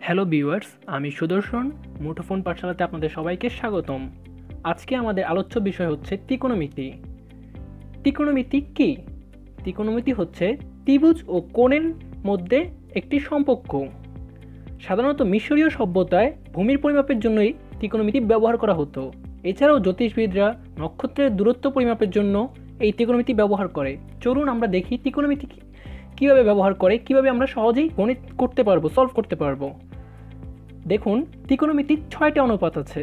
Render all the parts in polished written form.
Hello viewers, আমি সুদর্শন। মুঠোফোন পাঠশালাতে আপনাদের সবাইকে স্বাগতম। আজকে আমাদের আলোচ্য বিষয় হচ্ছে ত্রিকোণমিতি। ত্রিকোণমিতি কি? ত্রিকোণমিতি হচ্ছে ত্রিভুজ ও কোণের মধ্যে একটি সম্পর্ক। সাধারণত মিশরীয় সভ্যতায় ভূমির পরিমাপের জন্যই ত্রিকোণমিতি ব্যবহার করা হতো। এছাড়াও জ্যোতিষবিদরা নক্ষত্রের দূরত্ব পরিমাপের জন্য এই ত্রিকোণমিতি ব্যবহার করে। চলুন আমরা দেখি ত্রিকোণমিতি কীভাবে ব্যবহার করে, কীভাবে আমরা সহজেই গণিত করতে পারবো, সলভ করতে পারবো। দেখুন, ত্রিকোণমিতির 6টা অনুপাত আছে: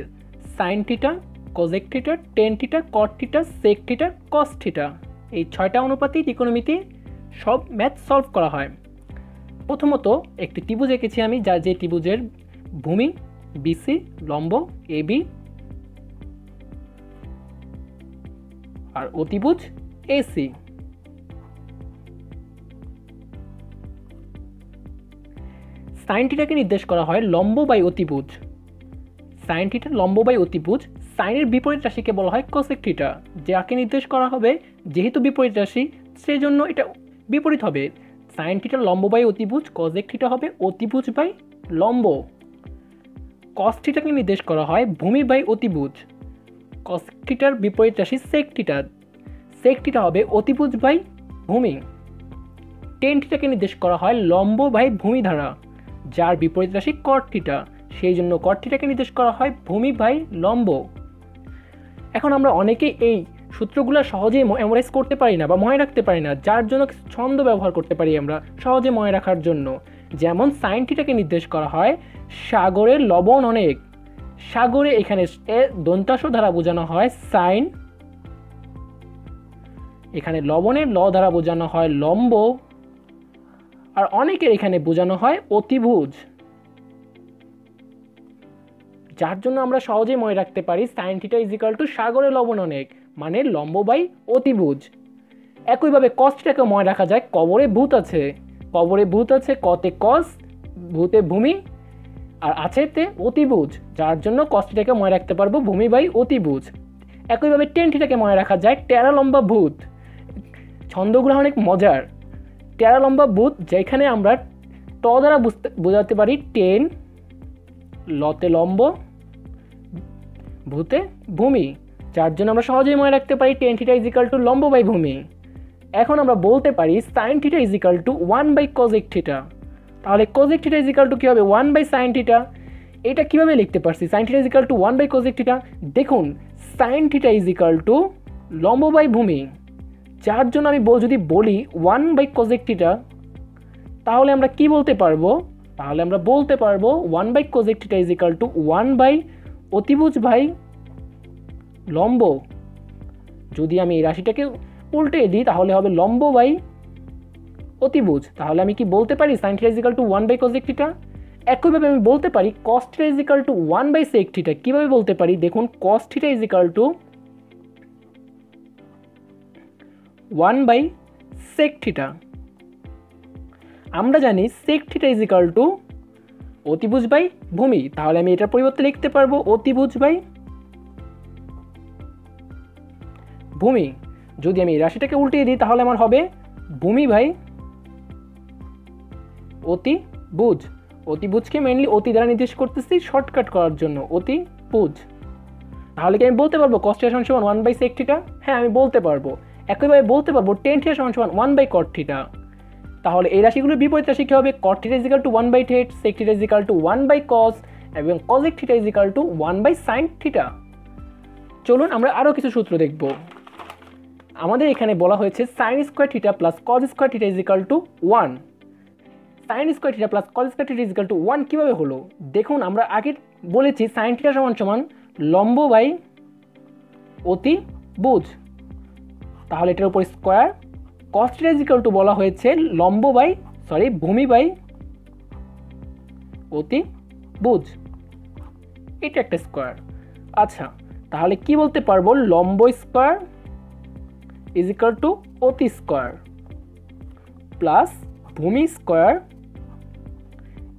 sine theta, cosec theta, tan theta, cot theta, sec theta, cos theta. এই 6টা অনুপাতেই ত্রিকোণমিতি সব ম্যাথ সলভ করা হয়। প্রথমত একটি ত্রিভুজ এঁকেছি আমি, যে ত্রিভুজের ভূমি বিসি, লম্ব এবি আর অতিভুজ এসি। সাইন থিটাকে নির্দেশ করা হয় লম্ব বাই অতিভুজ। সাইন থিটা লম্ব বাই অতিভুজ। সাইনের বিপরীত রাশিকে বলা হয় কোসেক থিটা, যাকে নির্দেশ করা হবে যেহেতু বিপরীত রাশি সেই জন্য এটা বিপরীত হবে। সাইন থিটা লম্ব বাই অতিভুজ, কোসেক থিটা হবে অতিভুজ বাই লম্ব। কস থিটাকে নির্দেশ করা হয় ভূমি বাই অতিভুজ। কস থিটার বিপরীত রাশি সেক থিটা, সেক থিটা হবে অতিভুজ বাই ভূমি। টেন থিটাকে নির্দেশ করা হয় লম্ব বাই ভূমি দ্বারা, যার বিপরীত রাশি কট থিটা, সেই জন্য কট থিটাকে নির্দেশ করা হয় ভূমি বাই লম্ব। এখন আমরা অনেকেই এই সূত্রগুলো সহজেই মেমোরাইজ করতে পারি না বা মনে রাখতে পারি না, যার জন্য কিছু ছন্দ ব্যবহার করতে পারি আমরা সহজে মনে রাখার জন্য। যেমন সাইন থিটাকে নির্দেশ করা হয় সাগরের লবণ অনেক। সাগরে এখানে দন্তাস দ্বারা বোঝানো হয় সাইন, এখানে লবণের ল দ্বারা বোঝানো হয় লম্ব, আর অনেকের এখানে বোঝানো হয় অতিভুজ, যার জন্য আমরা সহজেই মনে রাখতে পারি sine theta is equal two সাগরে লবণ অনেক, মানে লম্ব বাই অতিভুজ। একইভাবে কস থিটাকে মনে রাখা যায় কবরে ভূত আছে। কবরে ভূত আছে, কতে কস, ভূতে ভূমি, আর আছে তে অতিভুজ, যার জন্য কস থিটাকে মনে রাখতে পারবো ভূমি বাই অতিভুজ। একইভাবে টেন থিটাকে মনে রাখা যায় টেরা লম্বা ভূত। ছন্দগুলো অনেক মজার। টেরা লম্বা ভূত, যেখানে আমরা ট দ্বারা বোঝাতে পারি টেন, লতে লম্ব, ভূতে ভূমি, যার জন্য আমরা সহজেই মনে রাখতে পারি tan theta is equal to লম্ব বাই ভূমি। এখন আমরা বলতে পারি sine theta is equal to 1 by cosec theta. তাহলে cosec theta is equal to কী হবে? 1 বাই সাইন থিটা। এটা কীভাবে লিখতে পারছি? Sine theta is equal to 1 by cosec theta. দেখুন, sine theta is equal to লম্ব বাই ভূমি, যার জন্য আমি যদি বলি 1 বাই কোজেক থিটা, তাহলে আমরা কি বলতে পারবো? তাহলে আমরা বলতে পারবো 1 by cosec theta is equal to 1 by অতিভুজ বাই লম্ব। যদি আমি এই রাশিটাকে উল্টে দিই তাহলে হবে লম্ব বাই অতিভুজ। তাহলে আমি কি বলতে পারি sine theta is equal to 1 by cosec theta. একইভাবে আমি বলতে পারি cos theta is equal to 1 by sec theta. কীভাবে বলতে পারি? দেখুন, cos theta is equal to 1 by sec theta. আমরা জানি sec theta is equal to অতিভুজ বাই ভূমি, তাহলে আমি এটার পরিবর্তে লিখতে পারবো অতিভুজ বাই ভূমি। যদি আমি এই রাশিটাকে উল্টিয়ে দিই তাহলে আমার হবে ভূমি বাই অতিভুজ। অতিভুজকে মেইনলি অতি দ্বারা নির্দেশ করতেছি শর্টকাট করার জন্য, অতিভুজ। তাহলে কি আমি বলতে পারবো কস থিটা সমান 1 বাই সেক থিটা? হ্যাঁ, আমি বলতে পারবো। একইভাবে বলতে পারবো টেন থিটা সমান 1 বাই কট থিটা। তাহলে এই রাশিগুলোর বিপরীত রাশি কী হবে? Cot theta is equal to 1 by tan, sec theta is equal to 1 by cos, এবং cosec theta is equal to 1 by sine theta. চলুন আমরা আরও কিছু সূত্র দেখব। আমাদের এখানে বলা হয়েছে sign square theta plus cos square theta is equal to 1। Sign square theta plus cos square theta is equal to 1 কীভাবে হলো? দেখুন, আমরা আগে বলেছি সাইন থিটা সমান সমান লম্ব বাই অতিভুজ, তাহলে এটার উপর square. Cos theta is equal two বলা হয়েছে লম্ব বাই ভূমি বাই অতিভুজ, এটা একটা স্কোয়ার। আচ্ছা, তাহলে কি বলতে পারবো? লম্ব স্কোয়ার ইজ ইকুয়াল টু অতি স্কোয়ার প্লাস ভূমি স্কোয়ার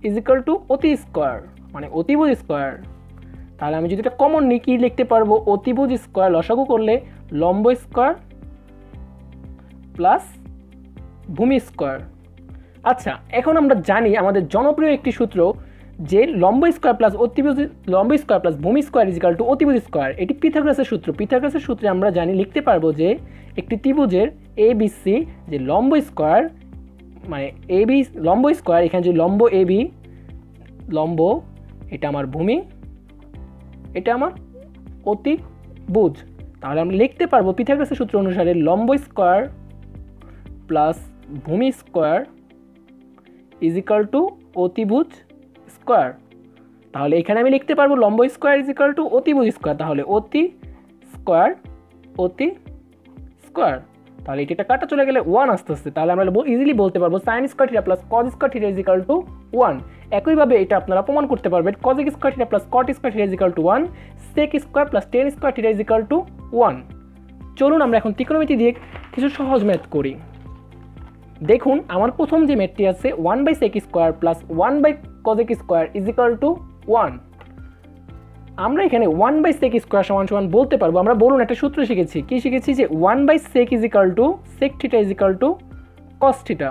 ইজ ইকুয়াল টু অতি স্কোয়ার, মানে অতিভুজ স্কোয়ার। তাহলে আমি যদি এটা কমন নিই কি লিখতে পারবো? অতিভুজ স্কোয়ার লসাগু করলে লম্ব স্কোয়ার প্লাস ভূমি স্কোয়ার। আচ্ছা, এখন আমরা জানি আমাদের জনপ্রিয় একটি সূত্র যে লম্ব স্কোয়ার প্লাস অতিভুজ লম্ব স্কোয়ার প্লাস ভূমি স্কোয়ার ইজিক্যাল টু অতিভুজ স্কোয়ার, এটি পিথাগোরাসের সূত্র। পিথাগোরাসের সূত্রে আমরা জানি লিখতে পারবো যে একটি ত্রিভুজের এ বি সি যে লম্ব স্কোয়ার মানে এ বি লম্ব স্কোয়ার, এখানে যে লম্ব এ বি লম্ব, এটা আমার ভূমি, এটা আমার অতিভুজ। তাহলে আমরা লিখতে পারবো পিথাগোরাসের সূত্র অনুসারে লম্ব স্কোয়ার প্লাস ভূমি স্কোয়ার ইজিক্যাল টু অতিভুজ স্কোয়ার। তাহলে এখানে আমি লিখতে পারবো লম্ব স্কোয়ার ইজিক্যাল টু অতিভুজ স্কোয়ার। তাহলে অতি স্কোয়ার অতি স্কোয়ার, তাহলে এটা কাটা চলে গেলে 1 আস্তে আস্তে। তাহলে আমরা ইজিলি বলতে পারবো sine square theta plus cos square theta is equal to 1। একইভাবে এটা আপনারা প্রমাণ করতে পারবেন cosec square theta plus cot square theta is equal to 1, sec square plus tan square theta is equal to 1। চলুন আমরা এখন ত্রিকোণমিতি দিয়ে কিছু সহজ ম্যাথ করি। দেখুন আমার প্রথম যে ম্যাথটি আছে 1/sec square plus 1/cosec square is equal to 1। আমরা এখানে 1/sec স্কোয়ার সমান সমান বলতে পারবো, আমরা বলুন একটা সূত্র শিখেছি, কি শিখেছি যে 1/sec is equal to sec theta is equal to cos theta.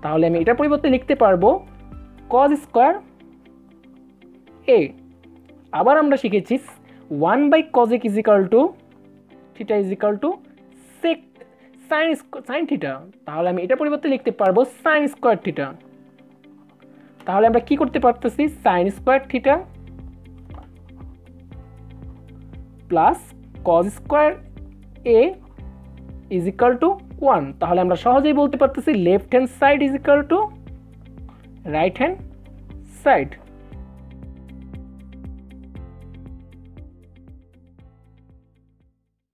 তাহলে আমি এটার পরিবর্তে লিখতে পারবো cos স্কোয়ার a। আবার আমরা শিখেছি 1/cosec is equal to theta is equal to sec sine theta. তাহলে আমি এটার পরিবর্তে লিখতে পারবো সাইন স্কোয়ার থিটা। তাহলে আমরা কি করতে পারতেছি sine square theta plus cos square এ ইজিক্যাল টু 1। তাহলে আমরা সহজেই বলতে পারতেছি left hand side is equal to right hand side.